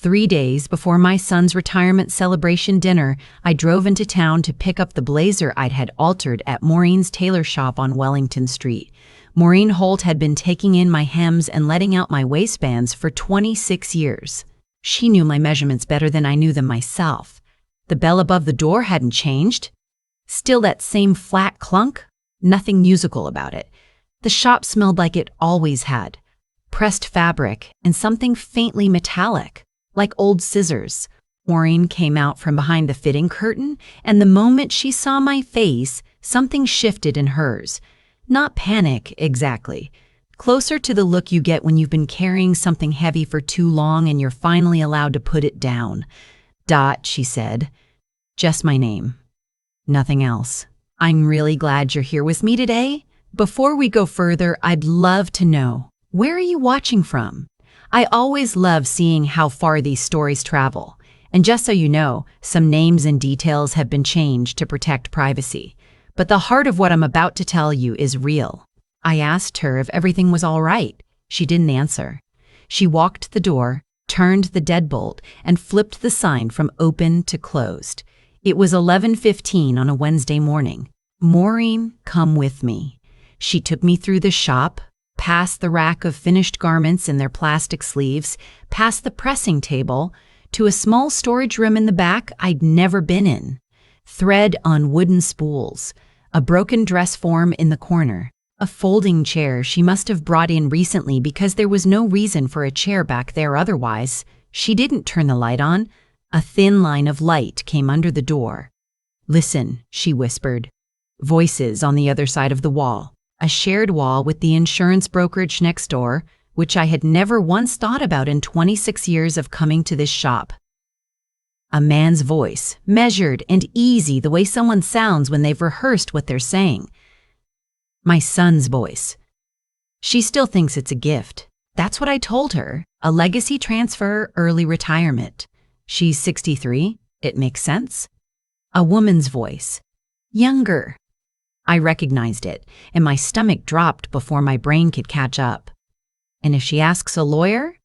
3 days before my son's retirement celebration dinner, I drove into town to pick up the blazer I'd had altered at Maureen's tailor shop on Wellington Street. Maureen Holt had been taking in my hems and letting out my waistbands for 26 years. She knew my measurements better than I knew them myself. The bell above the door hadn't changed. Still that same flat clunk, nothing musical about it. The shop smelled like it always had. Pressed fabric and something faintly metallic, like old scissors. Maureen came out from behind the fitting curtain, and the moment she saw my face, something shifted in hers. Not panic, exactly. Closer to the look you get when you've been carrying something heavy for too long and you're finally allowed to put it down. Dot, she said. Just my name. Nothing else. I'm really glad you're here with me today. Before we go further, I'd love to know, where are you watching from? I always love seeing how far these stories travel. And just so you know, some names and details have been changed to protect privacy. But the heart of what I'm about to tell you is real. I asked her if everything was all right. She didn't answer. She walked to the door, turned the deadbolt, and flipped the sign from open to closed. It was 11:15 on a Wednesday morning. Maureen, come with me. She took me through the shop, past the rack of finished garments in their plastic sleeves, past the pressing table, to a small storage room in the back I'd never been in. Thread on wooden spools, a broken dress form in the corner, a folding chair she must have brought in recently because there was no reason for a chair back there otherwise. She didn't turn the light on. A thin line of light came under the door. Listen, she whispered. Voices on the other side of the wall. A shared wall with the insurance brokerage next door, which I had never once thought about in 26 years of coming to this shop. A man's voice, measured and easy the way someone sounds when they've rehearsed what they're saying. My son's voice. She still thinks it's a gift. That's what I told her. A legacy transfer, early retirement. She's 63. It makes sense. A woman's voice. Younger. I recognized it, and my stomach dropped before my brain could catch up. And if she asks a lawyer?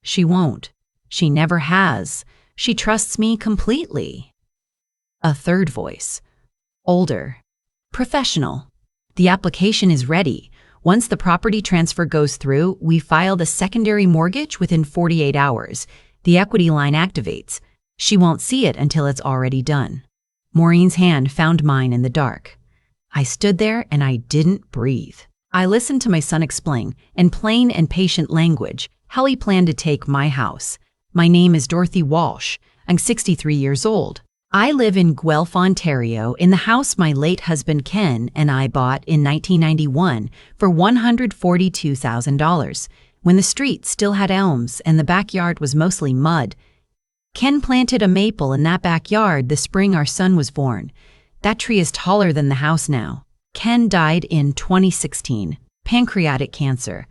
She won't. She never has. She trusts me completely. A third voice. Older. Professional. The application is ready. Once the property transfer goes through, we file the secondary mortgage within 48 hours. The equity line activates. She won't see it until it's already done. Maureen's hand found mine in the dark. I stood there and I didn't breathe. I listened to my son explain, in plain and patient language, how he planned to take my house. My name is Dorothy Walsh. I'm 63 years old. I live in Guelph, Ontario, in the house my late husband Ken and I bought in 1991 for $142,000, when the street still had elms and the backyard was mostly mud. Ken planted a maple in that backyard the spring our son was born. That tree is taller than the house now. Ken died in 2016, pancreatic cancer.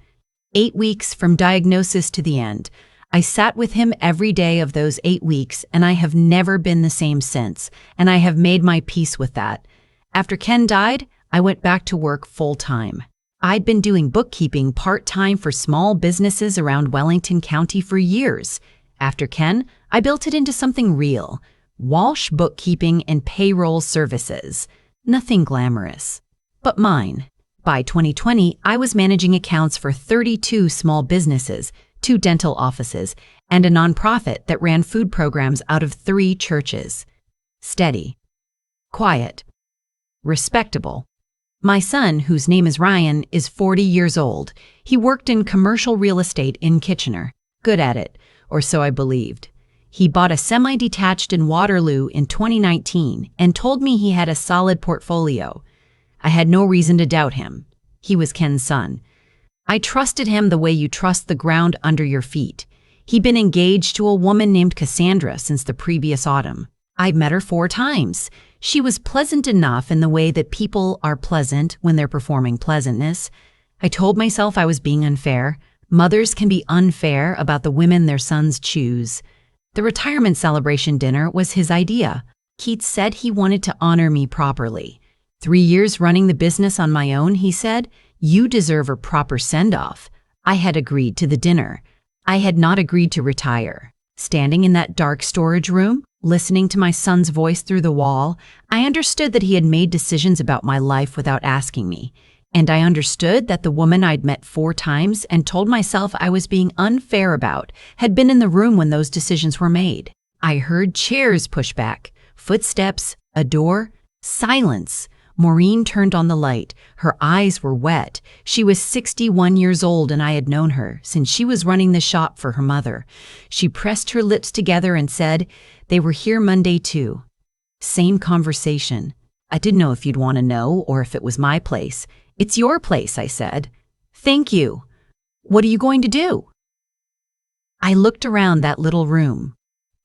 8 weeks from diagnosis to the end. I sat with him every day of those 8 weeks, and I have never been the same since, and I have made my peace with that. After Ken died, I went back to work full-time. I'd been doing bookkeeping part-time for small businesses around Wellington County for years. After Ken, I built it into something real. Walsh Bookkeeping and Payroll Services. Nothing glamorous, but mine. By 2020, I was managing accounts for 32 small businesses, 2 dental offices, and a nonprofit that ran food programs out of 3 churches. Steady. Quiet. Respectable. My son, whose name is Ryan, is 40 years old. He worked in commercial real estate in Kitchener. Good at it, or so I believed. He bought a semi-detached in Waterloo in 2019 and told me he had a solid portfolio. I had no reason to doubt him. He was Ken's son. I trusted him the way you trust the ground under your feet. He'd been engaged to a woman named Cassandra since the previous autumn. I'd met her 4 times. She was pleasant enough in the way that people are pleasant when they're performing pleasantness. I told myself I was being unfair. Mothers can be unfair about the women their sons choose. The retirement celebration dinner was his idea. Keith said he wanted to honor me properly. 3 years running the business on my own, he said, you deserve a proper send-off. I had agreed to the dinner. I had not agreed to retire. Standing in that dark storage room, listening to my son's voice through the wall, I understood that he had made decisions about my life without asking me. And I understood that the woman I'd met 4 times and told myself I was being unfair about had been in the room when those decisions were made. I heard chairs push back, footsteps, a door, silence. Maureen turned on the light. Her eyes were wet. She was 61 years old and I had known her since she was running the shop for her mother. She pressed her lips together and said, "They were here Monday too." Same conversation. "I didn't know if you'd want to know or if it was my place." "It's your place," I said. "Thank you. What are you going to do?" I looked around that little room.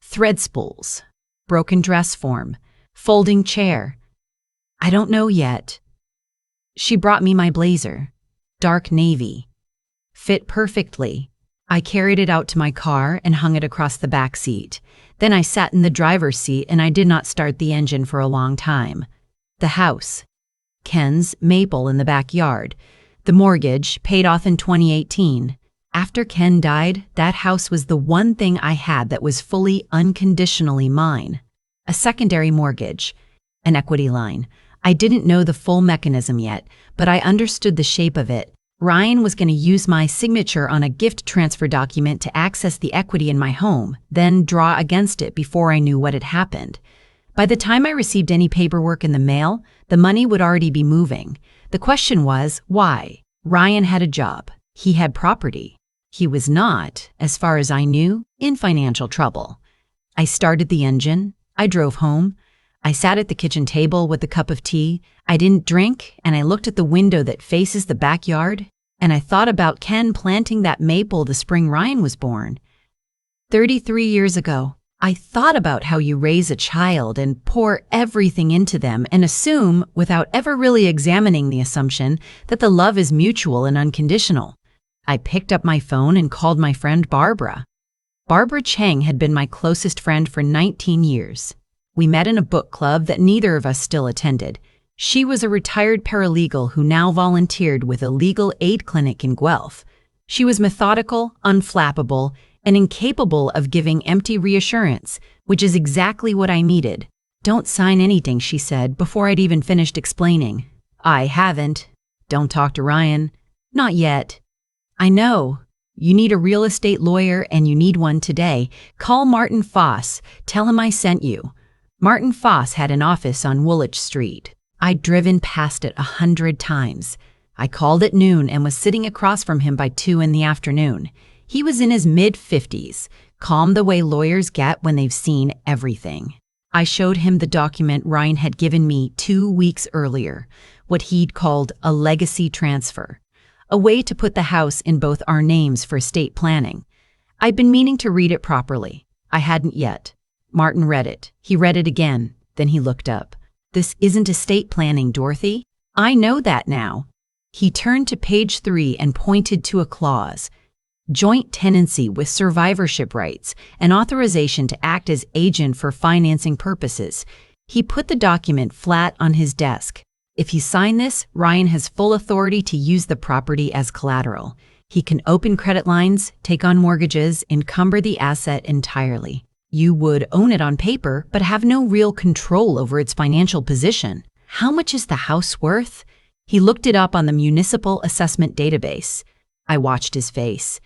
Thread spools, broken dress form, folding chair. "I don't know yet." She brought me my blazer, dark navy. Fit perfectly. I carried it out to my car and hung it across the back seat. Then I sat in the driver's seat and I did not start the engine for a long time. The house. Ken's maple in the backyard. The mortgage, paid off in 2018. After Ken died, that house was the one thing I had that was fully, unconditionally mine. A secondary mortgage. An equity line. I didn't know the full mechanism yet, but I understood the shape of it. Ryan was going to use my signature on a gift transfer document to access the equity in my home, then draw against it before I knew what had happened. By the time I received any paperwork in the mail, the money would already be moving. The question was, why? Ryan had a job. He had property. He was not, as far as I knew, in financial trouble. I started the engine. I drove home. I sat at the kitchen table with a cup of tea. I didn't drink, and I looked at the window that faces the backyard, and I thought about Ken planting that maple the spring Ryan was born. 33 years ago, I thought about how you raise a child and pour everything into them and assume, without ever really examining the assumption, that the love is mutual and unconditional. I picked up my phone and called my friend Barbara. Barbara Chang had been my closest friend for 19 years. We met in a book club that neither of us still attended. She was a retired paralegal who now volunteered with a legal aid clinic in Guelph. She was methodical, unflappable, and incapable of giving empty reassurance, which is exactly what I needed. "Don't sign anything," she said before I'd even finished explaining. "I haven't." "Don't talk to Ryan." "Not yet." "I know. You need a real estate lawyer and you need one today. Call Martin Foss. Tell him I sent you." Martin Foss had an office on Woolwich Street. I'd driven past it 100 times. I called at noon and was sitting across from him by 2 in the afternoon. He was in his mid-50s, calm the way lawyers get when they've seen everything. I showed him the document Ryan had given me 2 weeks earlier, what he'd called a legacy transfer, a way to put the house in both our names for estate planning. I'd been meaning to read it properly. I hadn't yet. Martin read it. He read it again. Then he looked up. "This isn't estate planning, Dorothy. I know that now." He turned to page 3 and pointed to a clause. Joint tenancy with survivorship rights and authorization to act as agent for financing purposes. He put the document flat on his desk. "If you sign this, Ryan has full authority to use the property as collateral. He can open credit lines, take on mortgages, encumber the asset entirely. You would own it on paper, but have no real control over its financial position." "How much is the house worth?" He looked it up on the municipal assessment database. I watched his face.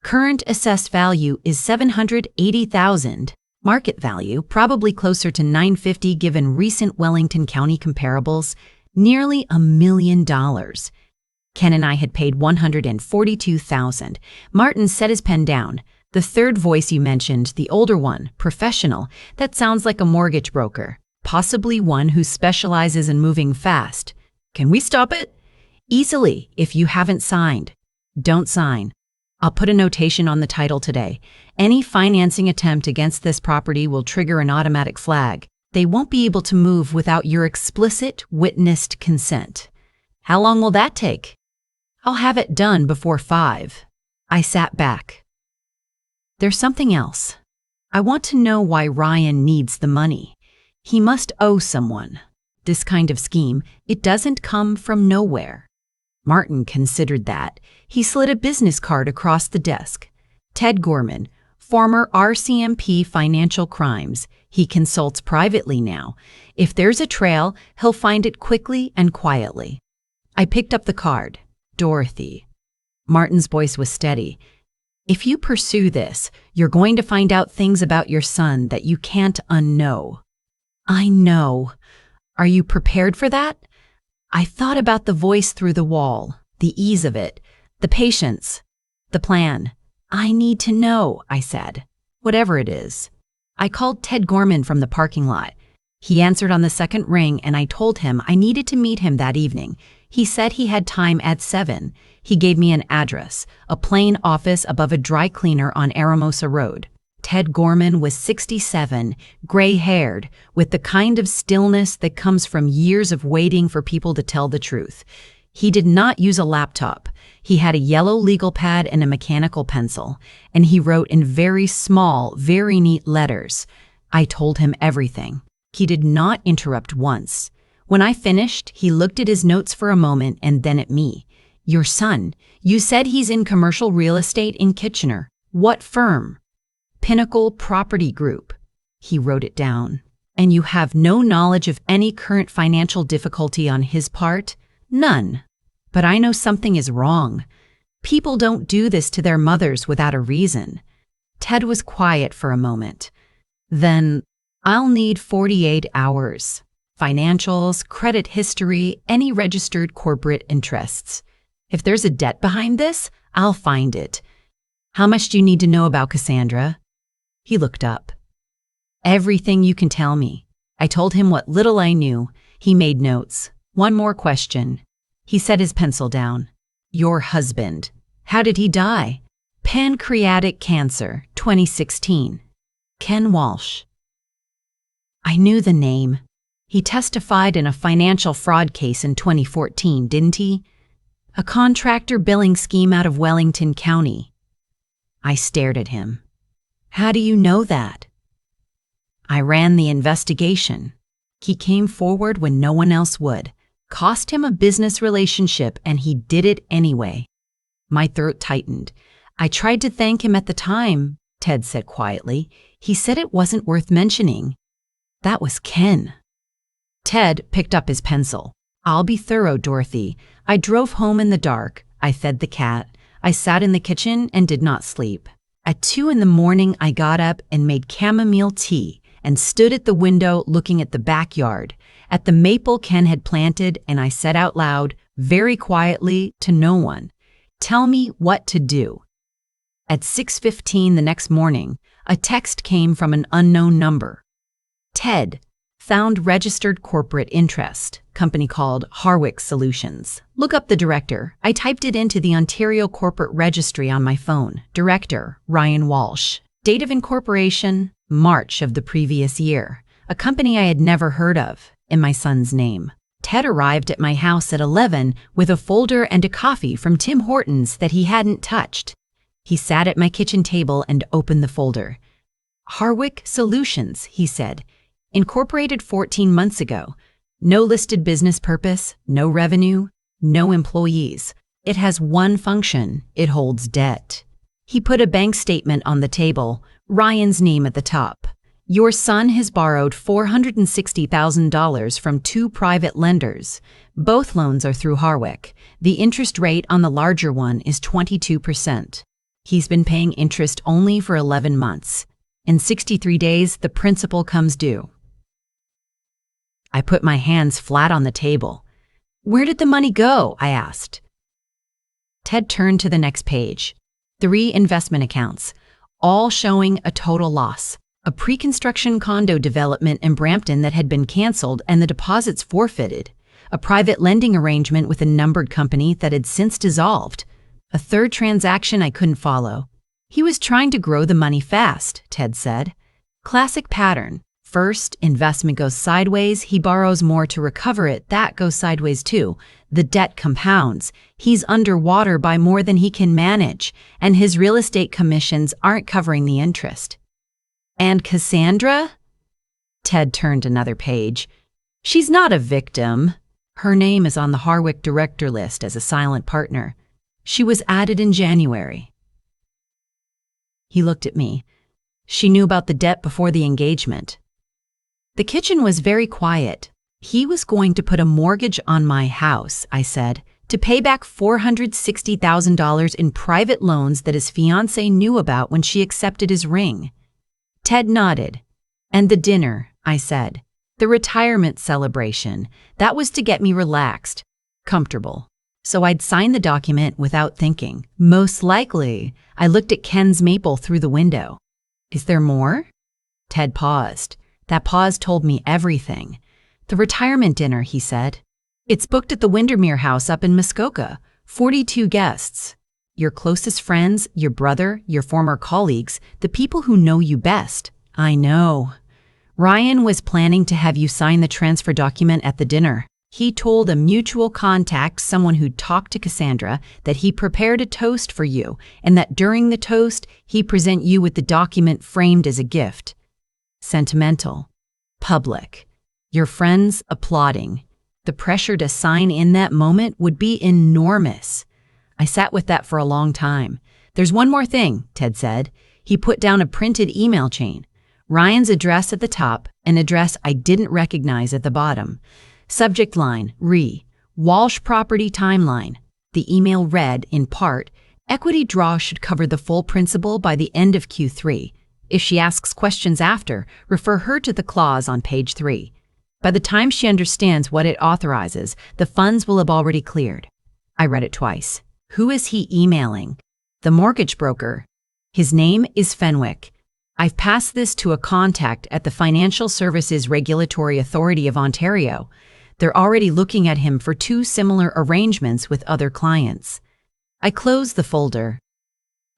"Current assessed value is $780,000. Market value, probably closer to $950 given recent Wellington County comparables, nearly $1 million. Ken and I had paid $142,000. Martin set his pen down. "The third voice you mentioned, the older one, professional, that sounds like a mortgage broker, possibly one who specializes in moving fast. Can we stop it?" "Easily, if you haven't signed." "Don't sign. I'll put a notation on the title today. Any financing attempt against this property will trigger an automatic flag. They won't be able to move without your explicit, witnessed consent." "How long will that take?" "I'll have it done before 5. I sat back. "There's something else. I want to know why Ryan needs the money. He must owe someone. This kind of scheme, it doesn't come from nowhere." Martin considered that. He slid a business card across the desk. "Ted Gorman, former RCMP financial crimes. He consults privately now. If there's a trail, he'll find it quickly and quietly. I picked up the card. Dorothy. Martin's voice was steady. If you pursue this, you're going to find out things about your son that you can't unknow. I know. Are you prepared for that? I thought about the voice through the wall, the ease of it, the patience, the plan. I need to know, I said, whatever it is. I called Ted Gorman from the parking lot. He answered on the second ring, and I told him I needed to meet him that evening. He said he had time at 7. He gave me an address, a plain office above a dry cleaner on Aramosa Road. Ted Gorman was 67, gray-haired, with the kind of stillness that comes from years of waiting for people to tell the truth. He did not use a laptop. He had a yellow legal pad and a mechanical pencil, and he wrote in very small, very neat letters. I told him everything. He did not interrupt once. When I finished, he looked at his notes for a moment and then at me. Your son, you said he's in commercial real estate in Kitchener. What firm? Pinnacle Property Group. He wrote it down. And you have no knowledge of any current financial difficulty on his part? None. But I know something is wrong. People don't do this to their mothers without a reason. Ted was quiet for a moment. Then, I'll need 48 hours. Financials, credit history, any registered corporate interests. If there's a debt behind this, I'll find it. How much do you need to know about Cassandra? He looked up. Everything you can tell me. I told him what little I knew. He made notes. One more question. He set his pencil down. Your husband. How did he die? Pancreatic cancer, 2016. Ken Walsh. I knew the name. He testified in a financial fraud case in 2014, didn't he? A contractor billing scheme out of Wellington County. I stared at him. How do you know that? I ran the investigation. He came forward when no one else would. Cost him a business relationship, and he did it anyway. My throat tightened. I tried to thank him at the time, Ted said quietly. He said it wasn't worth mentioning. That was Ken. Ted picked up his pencil. I'll be thorough, Dorothy. I drove home in the dark. I fed the cat. I sat in the kitchen and did not sleep. At 2 a.m, I got up and made chamomile tea and stood at the window looking at the backyard, at the maple Ken had planted, and I said out loud, very quietly, to no one, tell me what to do. At 6:15 the next morning, a text came from an unknown number. Ted, found registered corporate interest, company called Harwick Solutions. Look up the director. I typed it into the Ontario Corporate Registry on my phone. Director, Ryan Walsh. Date of incorporation, March of the previous year. A company I had never heard of, in my son's name. Ted arrived at my house at 11 with a folder and a coffee from Tim Hortons that he hadn't touched. He sat at my kitchen table and opened the folder. Harwick Solutions, he said. Incorporated 14 months ago. No listed business purpose, no revenue, no employees. It has one function. It holds debt. He put a bank statement on the table, Ryan's name at the top. Your son has borrowed $460,000 from 2 private lenders. Both loans are through Harwick. The interest rate on the larger one is 22%. He's been paying interest only for 11 months. In 63 days, the principal comes due. I put my hands flat on the table. Where did the money go? I asked. Ted turned to the next page. 3 investment accounts, all showing a total loss. A pre-construction condo development in Brampton that had been canceled and the deposits forfeited. A private lending arrangement with a numbered company that had since dissolved. A third transaction I couldn't follow. He was trying to grow the money fast, Ted said. Classic pattern. First, investment goes sideways, he borrows more to recover it, that goes sideways too. The debt compounds. He's underwater by more than he can manage, and his real estate commissions aren't covering the interest. And Cassandra? Ted turned another page. She's not a victim. Her name is on the Harwick director list as a silent partner. She was added in January. He looked at me. She knew about the debt before the engagement. The kitchen was very quiet. He was going to put a mortgage on my house, I said, to pay back $460,000 in private loans that his fiancée knew about when she accepted his ring. Ted nodded. And the dinner, I said. The retirement celebration. That was to get me relaxed, comfortable. So I'd sign the document without thinking. Most likely, I looked at Ken's maple through the window. Is there more? Ted paused. That pause told me everything. The retirement dinner, he said. It's booked at the Windermere House up in Muskoka. 42 guests. Your closest friends, your brother, your former colleagues, the people who know you best. I know. Ryan was planning to have you sign the transfer document at the dinner. He told a mutual contact, someone who'd talked to Cassandra, that he prepared a toast for you and that during the toast, he present you with the document framed as a gift. Sentimental. Public. Your friends applauding. The pressure to sign in that moment would be enormous. I sat with that for a long time. There's one more thing, Ted said. He put down a printed email chain. Ryan's address at the top, an address I didn't recognize at the bottom. Subject line, Walsh Property Timeline. The email read, in part, equity draw should cover the full principal by the end of Q3. If she asks questions after, refer her to the clause on page 3. By the time she understands what it authorizes, the funds will have already cleared. I read it twice. Who is he emailing? The mortgage broker. His name is Fenwick. I've passed this to a contact at the Financial Services Regulatory Authority of Ontario. They're already looking at him for 2 similar arrangements with other clients. I closed the folder.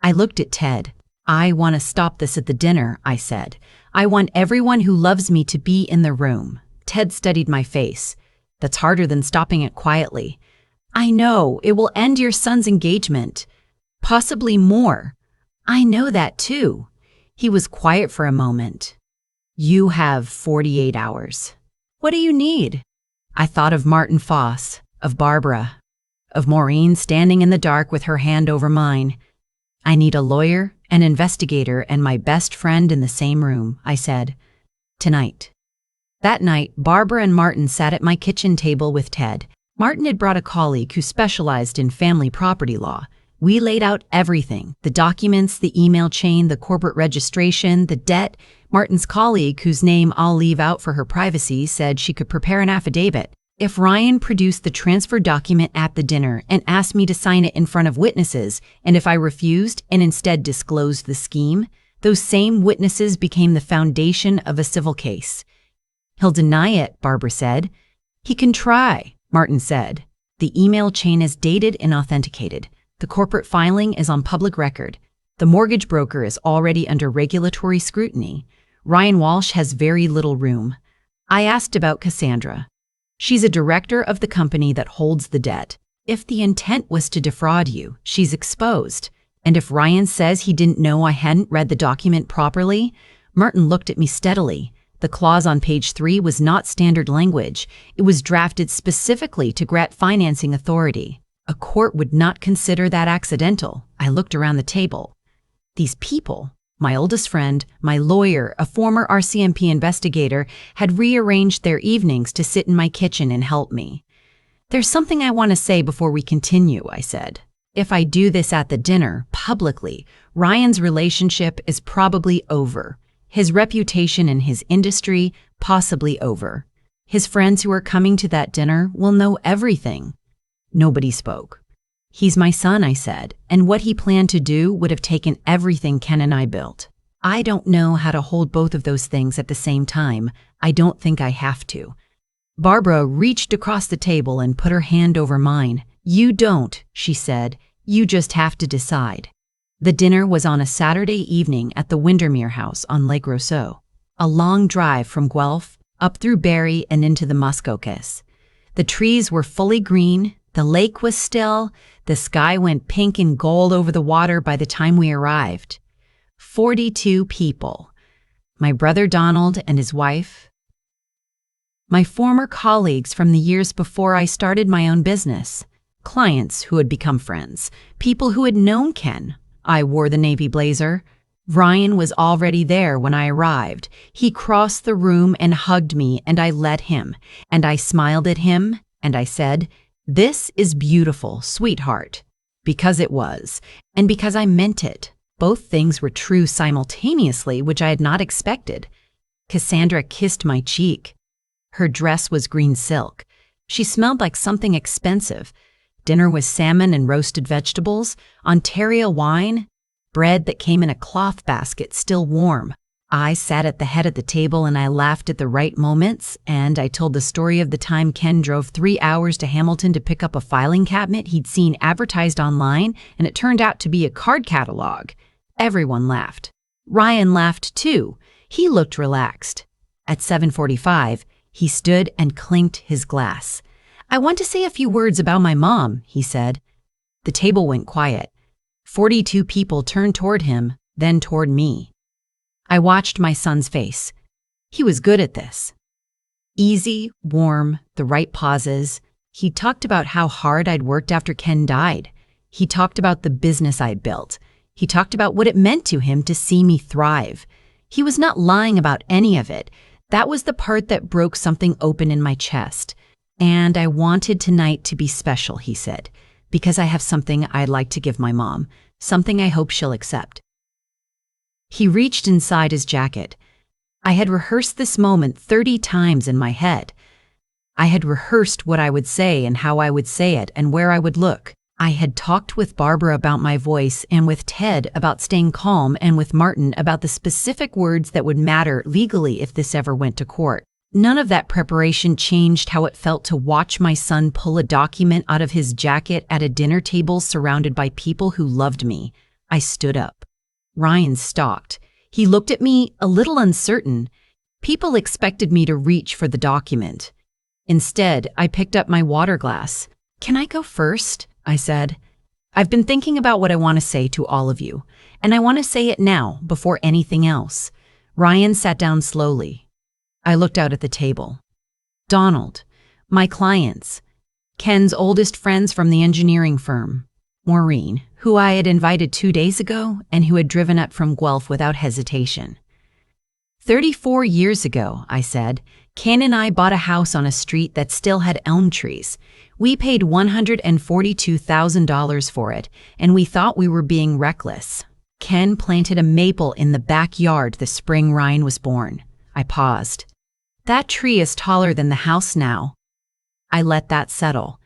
I looked at Ted. I want to stop this at the dinner, I said. I want everyone who loves me to be in the room. Ted studied my face. That's harder than stopping it quietly. I know, it will end your son's engagement. Possibly more. I know that too. He was quiet for a moment. You have 48 hours. What do you need? I thought of Martin Foss, of Barbara, of Maureen standing in the dark with her hand over mine. I need a lawyer, an investigator, and my best friend in the same room, I said. Tonight. That night, Barbara and Martin sat at my kitchen table with Ted. Martin had brought a colleague who specialized in family property law. We laid out everything, the documents, the email chain, the corporate registration, the debt. Martin's colleague, whose name I'll leave out for her privacy, said she could prepare an affidavit. If Ryan produced the transfer document at the dinner and asked me to sign it in front of witnesses, and if I refused and instead disclosed the scheme, those same witnesses became the foundation of a civil case. He'll deny it, Barbara said. He can try, Martin said. The email chain is dated and authenticated. The corporate filing is on public record. The mortgage broker is already under regulatory scrutiny. Ryan Walsh has very little room. I asked about Cassandra. She's a director of the company that holds the debt. If the intent was to defraud you, she's exposed. And if Ryan says he didn't know I hadn't read the document properly, Martin looked at me steadily. The clause on page 3 was not standard language. It was drafted specifically to grant financing authority. A court would not consider that accidental. I looked around the table. These people, my oldest friend, my lawyer, a former RCMP investigator, had rearranged their evenings to sit in my kitchen and help me. There's something I want to say before we continue, I said. If I do this at the dinner, publicly, Ryan's relationship is probably over. His reputation in his industry, possibly over. His friends who are coming to that dinner will know everything. Nobody spoke. He's my son, I said, and what he planned to do would have taken everything Ken and I built. I don't know how to hold both of those things at the same time. I don't think I have to. Barbara reached across the table and put her hand over mine. You don't, she said. You just have to decide. The dinner was on a Saturday evening at the Windermere House on Lake Rousseau. A long drive from Guelph, up through Barrie and into the Muskokas. The trees were fully green. The lake was still. The sky went pink and gold over the water by the time we arrived. 42 people. My brother Donald and his wife. My former colleagues from the years before I started my own business. Clients who had become friends. People who had known Ken. I wore the navy blazer. Ryan was already there when I arrived. He crossed the room and hugged me, and I let him. And I smiled at him, and I said, "This is beautiful, sweetheart." Because it was, and because I meant it. Both things were true simultaneously, which I had not expected. Cassandra kissed my cheek. Her dress was green silk. She smelled like something expensive. Dinner was salmon and roasted vegetables, Ontario wine, bread that came in a cloth basket still warm. I sat at the head of the table and I laughed at the right moments, and I told the story of the time Ken drove 3 hours to Hamilton to pick up a filing cabinet he'd seen advertised online, and it turned out to be a card catalog. Everyone laughed. Ryan laughed too. He looked relaxed. At 7:45, he stood and clinked his glass. "I want to say a few words about my mom," he said. The table went quiet. 42 people turned toward him, then toward me. I watched my son's face. He was good at this. Easy, warm, the right pauses. He talked about how hard I'd worked after Ken died. He talked about the business I'd built. He talked about what it meant to him to see me thrive. He was not lying about any of it. That was the part that broke something open in my chest. "And I wanted tonight to be special," he said, "because I have something I'd like to give my mom, something I hope she'll accept." He reached inside his jacket. I had rehearsed this moment 30 times in my head. I had rehearsed what I would say and how I would say it and where I would look. I had talked with Barbara about my voice, and with Ted about staying calm, and with Martin about the specific words that would matter legally if this ever went to court. None of that preparation changed how it felt to watch my son pull a document out of his jacket at a dinner table surrounded by people who loved me. I stood up. Ryan stalked. He looked at me, a little uncertain. People expected me to reach for the document. Instead, I picked up my water glass. "Can I go first?" I said. "I've been thinking about what I want to say to all of you, and I want to say it now, before anything else." Ryan sat down slowly. I looked out at the table. Donald, my clients, Ken's oldest friends from the engineering firm, Maureen, who I had invited 2 days ago and who had driven up from Guelph without hesitation. 34 years ago, I said, Ken and I bought a house on a street that still had elm trees. We paid $142,000 for it, and we thought we were being reckless. Ken planted a maple in the backyard the spring Ryan was born. I paused. "That tree is taller than the house now." I let that settle.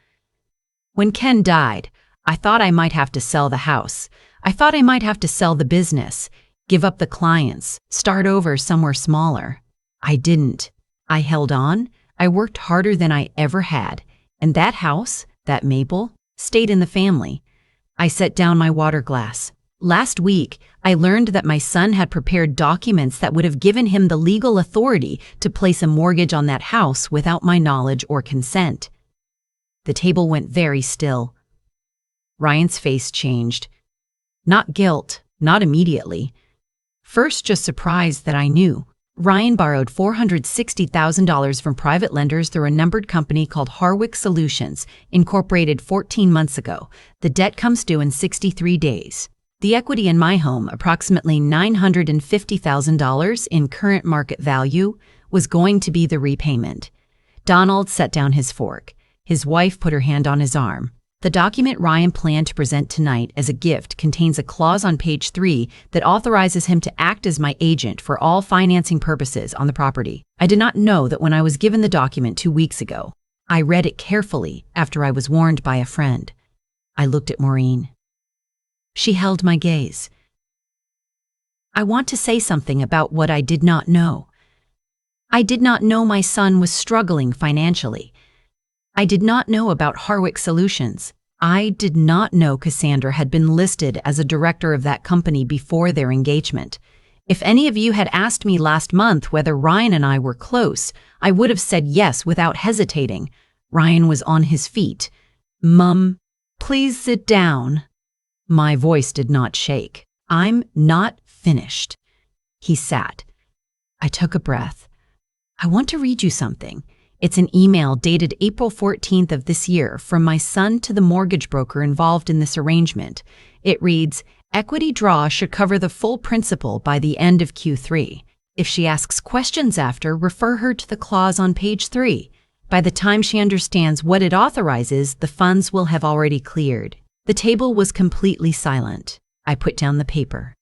When Ken died, I thought I might have to sell the house. I thought I might have to sell the business, give up the clients, start over somewhere smaller. I didn't. I held on. I worked harder than I ever had. And that house, that maple, stayed in the family. I set down my water glass. Last week, I learned that my son had prepared documents that would have given him the legal authority to place a mortgage on that house without my knowledge or consent. The table went very still. Ryan's face changed. Not guilt, not immediately. First, just surprised that I knew. Ryan borrowed $460,000 from private lenders through a numbered company called Harwick Solutions, incorporated 14 months ago. The debt comes due in 63 days. The equity in my home, approximately $950,000 in current market value, was going to be the repayment. Donald set down his fork. His wife put her hand on his arm. The document Ryan planned to present tonight as a gift contains a clause on page 3 that authorizes him to act as my agent for all financing purposes on the property. I did not know that when I was given the document 2 weeks ago. I read it carefully after I was warned by a friend. I looked at Maureen. She held my gaze. "I want to say something about what I did not know. I did not know my son was struggling financially. I did not know about Harwick Solutions. I did not know Cassandra had been listed as a director of that company before their engagement. If any of you had asked me last month whether Ryan and I were close, I would have said yes without hesitating." Ryan was on his feet. "Mum, please sit down." My voice did not shake. "I'm not finished." He sat. I took a breath. "I want to read you something. It's an email dated April 14th of this year from my son to the mortgage broker involved in this arrangement. It reads, Equity draw should cover the full principal by the end of Q3. If she asks questions after, refer her to the clause on page 3. By the time she understands what it authorizes, the funds will have already cleared. The table was completely silent. I put down the paper.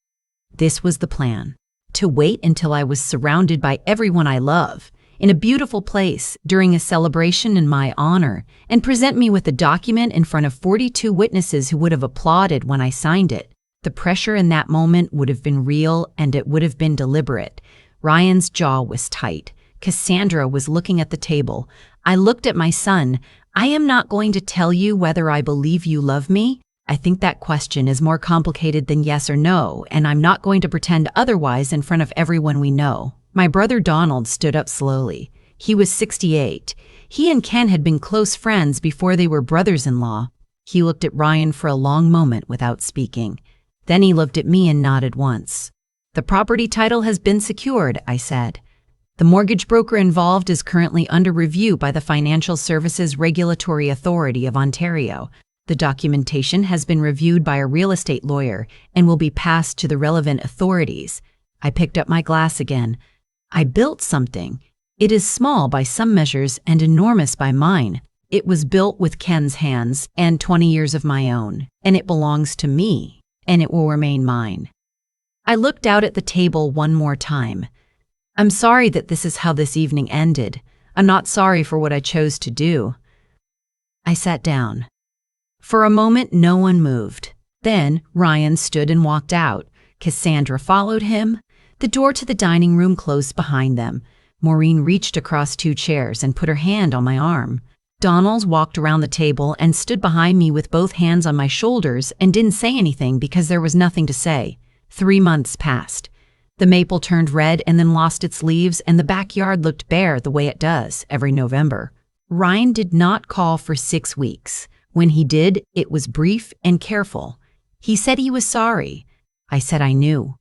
This was the plan. To wait until I was surrounded by everyone I love, in a beautiful place, during a celebration in my honor, and present me with a document in front of 42 witnesses who would have applauded when I signed it. The pressure in that moment would have been real, and it would have been deliberate. Ryan's jaw was tight. Cassandra was looking at the table. I looked at my son. I am not going to tell you whether I believe you love me. I think that question is more complicated than yes or no, and I'm not going to pretend otherwise in front of everyone we know. My brother Donald stood up slowly. He was 68. He and Ken had been close friends before they were brothers-in-law. He looked at Ryan for a long moment without speaking. Then he looked at me and nodded once. The property title has been secured, I said. The mortgage broker involved is currently under review by the Financial Services Regulatory Authority of Ontario. The documentation has been reviewed by a real estate lawyer and will be passed to the relevant authorities. I picked up my glass again. I built something. It is small by some measures and enormous by mine. It was built with Ken's hands and 20 years of my own, and it belongs to me. And it will remain mine. I looked out at the table one more time. I'm sorry that this is how this evening ended. I'm not sorry for what I chose to do. I sat down. For a moment, no one moved. Then Ryan stood and walked out. Cassandra followed him. The door to the dining room closed behind them. Maureen reached across 2 chairs and put her hand on my arm. Donald walked around the table and stood behind me with both hands on my shoulders and didn't say anything because there was nothing to say. 3 months passed. The maple turned red and then lost its leaves, and the backyard looked bare the way it does every November. Ryan did not call for 6 weeks. When he did, it was brief and careful. He said he was sorry. I said I knew.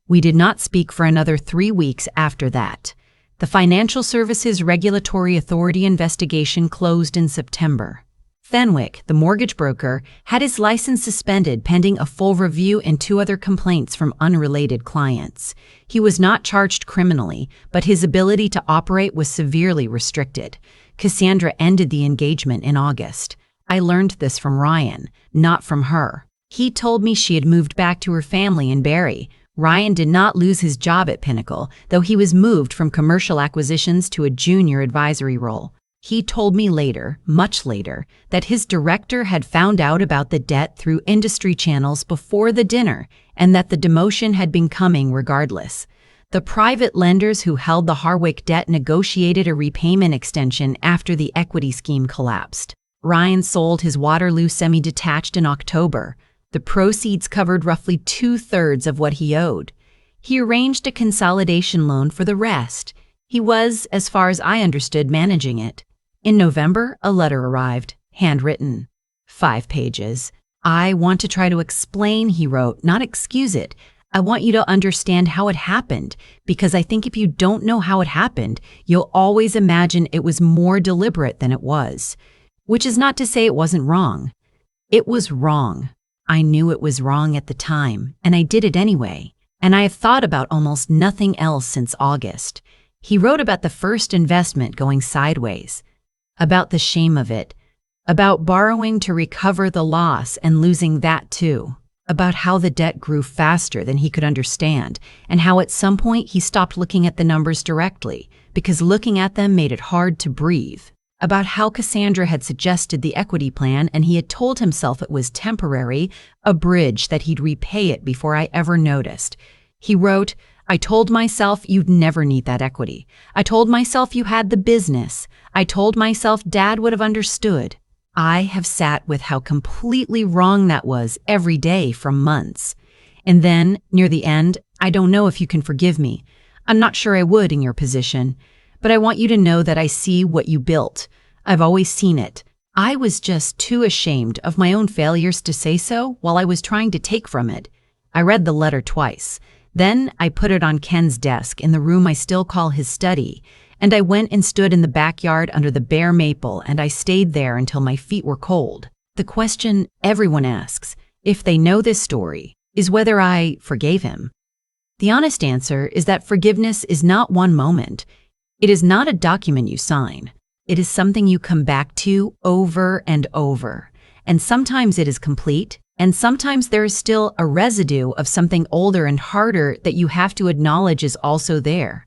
We did not speak for another 3 weeks after that. The Financial Services Regulatory Authority investigation closed in September. Fenwick, the mortgage broker, had his license suspended pending a full review and 2 other complaints from unrelated clients. He was not charged criminally, but his ability to operate was severely restricted. Cassandra ended the engagement in August. I learned this from Ryan, not from her. He told me she had moved back to her family in Barrie. Ryan did not lose his job at Pinnacle, though he was moved from commercial acquisitions to a junior advisory role. He told me later, much later, that his director had found out about the debt through industry channels before the dinner and that the demotion had been coming regardless. The private lenders who held the Harwick debt negotiated a repayment extension after the equity scheme collapsed. Ryan sold his Waterloo semi-detached in October. The proceeds covered roughly 2/3 of what he owed. He arranged a consolidation loan for the rest. He was, as far as I understood, managing it. In November, a letter arrived, handwritten. 5 pages. I want to try to explain, he wrote, not excuse it. I want you to understand how it happened, because I think if you don't know how it happened, you'll always imagine it was more deliberate than it was. Which is not to say it wasn't wrong. It was wrong. I knew it was wrong at the time, and I did it anyway. And I have thought about almost nothing else since August. He wrote about the first investment going sideways, about the shame of it, about borrowing to recover the loss and losing that too, about how the debt grew faster than he could understand, and how at some point he stopped looking at the numbers directly, because looking at them made it hard to breathe. About how Cassandra had suggested the equity plan and he had told himself it was temporary, a bridge that he'd repay it before I ever noticed. He wrote, I told myself you'd never need that equity. I told myself you had the business. I told myself Dad would have understood. I have sat with how completely wrong that was every day for months. And then, near the end, I don't know if you can forgive me. I'm not sure I would in your position. But I want you to know that I see what you built. I've always seen it. I was just too ashamed of my own failures to say so while I was trying to take from it. I read the letter twice. Then I put it on Ken's desk in the room I still call his study, and I went and stood in the backyard under the bare maple, and I stayed there until my feet were cold. The question everyone asks, if they know this story, is whether I forgave him. The honest answer is that forgiveness is not one moment. It is not a document you sign. It is something you come back to over and over. And sometimes it is complete, and sometimes there is still a residue of something older and harder that you have to acknowledge is also there.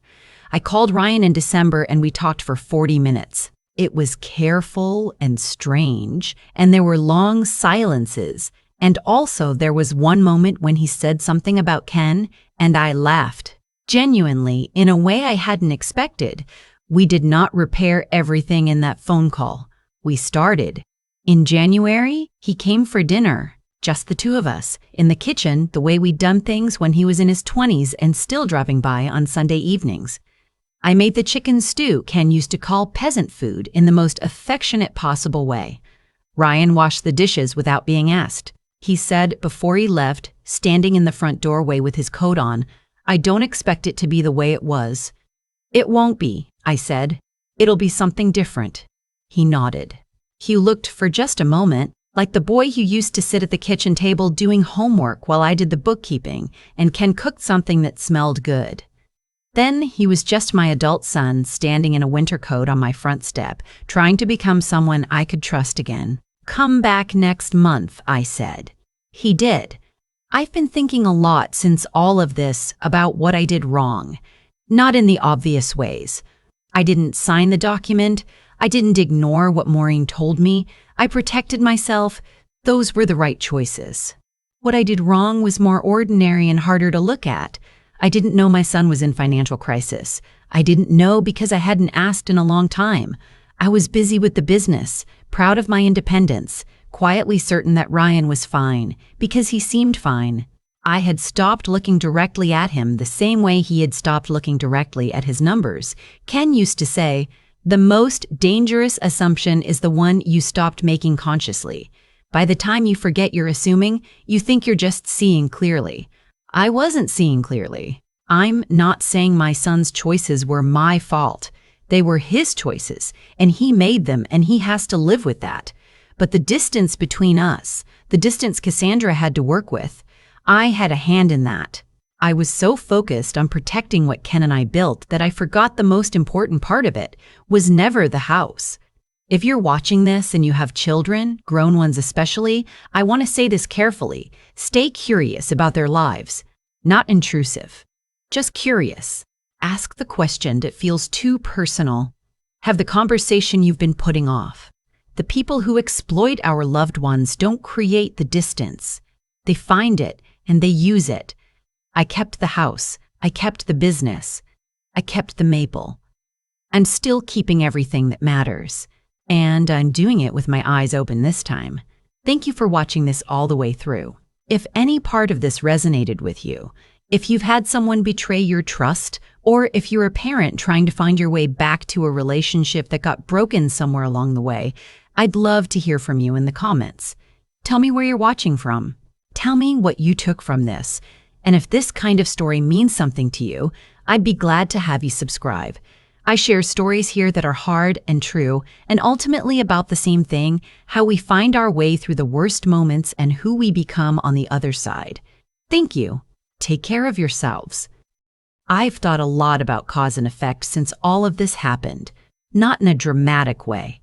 I called Ryan in December and we talked for 40 minutes. It was careful and strange, and there were long silences. And also there was one moment when he said something about Ken, and I laughed. Genuinely, in a way I hadn't expected. We did not repair everything in that phone call. We started. In January, he came for dinner, just the two of us, in the kitchen the way we'd done things when he was in his 20s and still dropping by on Sunday evenings. I made the chicken stew Ken used to call peasant food in the most affectionate possible way. Ryan washed the dishes without being asked. He said before he left, standing in the front doorway with his coat on, "I don't expect it to be the way it was." "It won't be," I said. "It'll be something different." He nodded. He looked for just a moment like the boy who used to sit at the kitchen table doing homework while I did the bookkeeping and Ken cooked something that smelled good. Then he was just my adult son standing in a winter coat on my front step, trying to become someone I could trust again. "Come back next month," I said. He did. I've been thinking a lot since all of this about what I did wrong. Not in the obvious ways. I didn't sign the document. I didn't ignore what Maureen told me. I protected myself. Those were the right choices. What I did wrong was more ordinary and harder to look at. I didn't know my son was in financial crisis. I didn't know because I hadn't asked in a long time. I was busy with the business, proud of my independence, quietly certain that Ryan was fine, because he seemed fine. I had stopped looking directly at him the same way he had stopped looking directly at his numbers. Ken used to say, "The most dangerous assumption is the one you stopped making consciously. By the time you forget you're assuming, you think you're just seeing clearly." I wasn't seeing clearly. I'm not saying my son's choices were my fault. They were his choices, and he made them, and he has to live with that. But the distance between us, the distance Cassandra had to work with, I had a hand in that. I was so focused on protecting what Ken and I built that I forgot the most important part of it was never the house. If you're watching this and you have children, grown ones especially, I want to say this carefully. Stay curious about their lives. Not intrusive. Just curious. Ask the question that feels too personal. Have the conversation you've been putting off. The people who exploit our loved ones don't create the distance. They find it and they use it. I kept the house. I kept the business. I kept the maple. I'm still keeping everything that matters. And I'm doing it with my eyes open this time. Thank you for watching this all the way through. If any part of this resonated with you, if you've had someone betray your trust, or if you're a parent trying to find your way back to a relationship that got broken somewhere along the way, I'd love to hear from you in the comments. Tell me where you're watching from. Tell me what you took from this. And if this kind of story means something to you, I'd be glad to have you subscribe. I share stories here that are hard and true, and ultimately about the same thing, how we find our way through the worst moments and who we become on the other side. Thank you. Take care of yourselves. I've thought a lot about cause and effect since all of this happened, not in a dramatic way.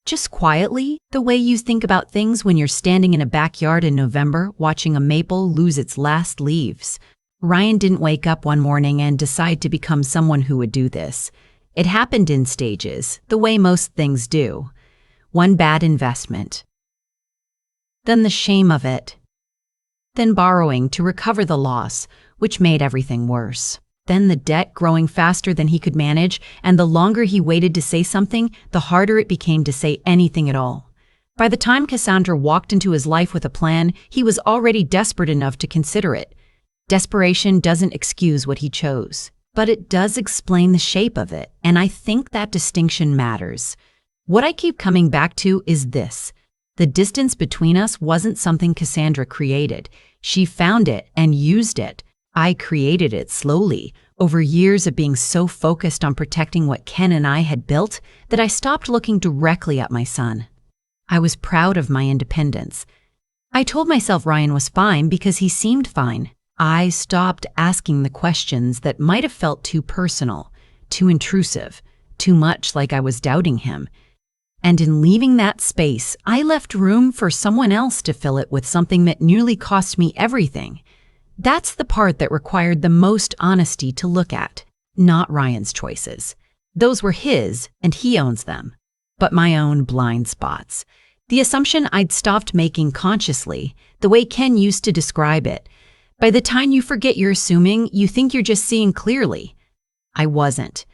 Just quietly, the way you think about things when you're standing in a backyard in November watching a maple lose its last leaves. Ryan didn't wake up one morning and decide to become someone who would do this. It happened in stages, the way most things do. One bad investment. Then the shame of it. Then borrowing to recover the loss, which made everything worse. Then the debt growing faster than he could manage, and the longer he waited to say something, the harder it became to say anything at all. By the time Cassandra walked into his life with a plan, he was already desperate enough to consider it. Desperation doesn't excuse what he chose, but it does explain the shape of it, and I think that distinction matters. What I keep coming back to is this. The distance between us wasn't something Cassandra created. She found it and used it. I created it slowly, over years of being so focused on protecting what Ken and I had built that I stopped looking directly at my son. I was proud of my independence. I told myself Ryan was fine because he seemed fine. I stopped asking the questions that might have felt too personal, too intrusive, too much like I was doubting him. And in leaving that space, I left room for someone else to fill it with something that nearly cost me everything. That's the part that required the most honesty to look at, not Ryan's choices. Those were his, and he owns them. But my own blind spots. The assumption I'd stopped making consciously, the way Ken used to describe it. By the time you forget you're assuming, you think you're just seeing clearly. I wasn't.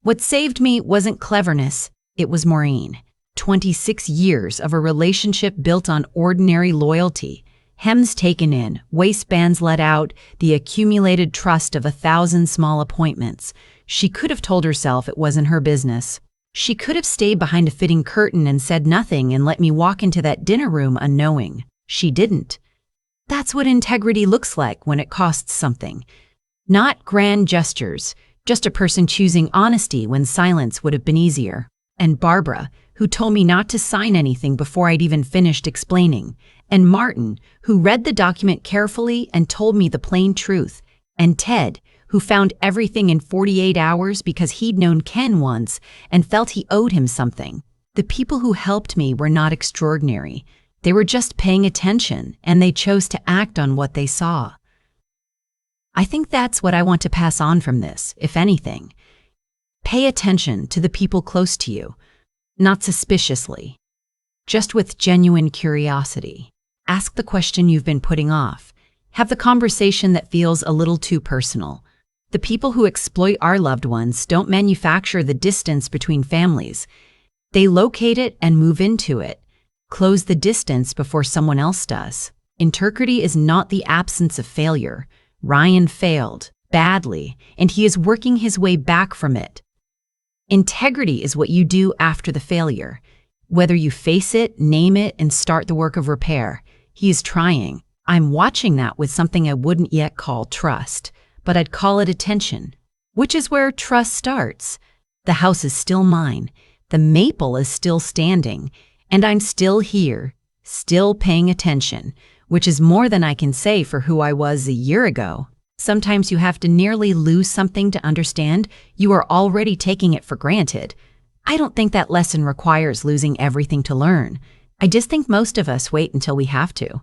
What saved me wasn't cleverness, it was Maureen. 26 years of a relationship built on ordinary loyalty. Hems taken in, waistbands let out, the accumulated trust of 1,000 small appointments. She could have told herself it wasn't her business. She could have stayed behind a fitting curtain and said nothing and let me walk into that dinner room unknowing. She didn't. That's what integrity looks like when it costs something. Not grand gestures, just a person choosing honesty when silence would have been easier. And Barbara, who told me not to sign anything before I'd even finished explaining. And Martin, who read the document carefully and told me the plain truth. And Ted, who found everything in 48 hours because he'd known Ken once and felt he owed him something. The people who helped me were not extraordinary. They were just paying attention, and they chose to act on what they saw. I think that's what I want to pass on from this, if anything. Pay attention to the people close to you, not suspiciously, just with genuine curiosity. Ask the question you've been putting off. Have the conversation that feels a little too personal. The people who exploit our loved ones don't manufacture the distance between families. They locate it and move into it. Close the distance before someone else does. Integrity is not the absence of failure. Ryan failed, badly, and he is working his way back from it. Integrity is what you do after the failure. Whether you face it, name it, and start the work of repair. He is trying. I'm watching that with something I wouldn't yet call trust, but I'd call it attention, which is where trust starts. The house is still mine. The maple is still standing. And I'm still here, still paying attention, which is more than I can say for who I was a year ago. Sometimes you have to nearly lose something to understand you are already taking it for granted. I don't think that lesson requires losing everything to learn. I just think most of us wait until we have to.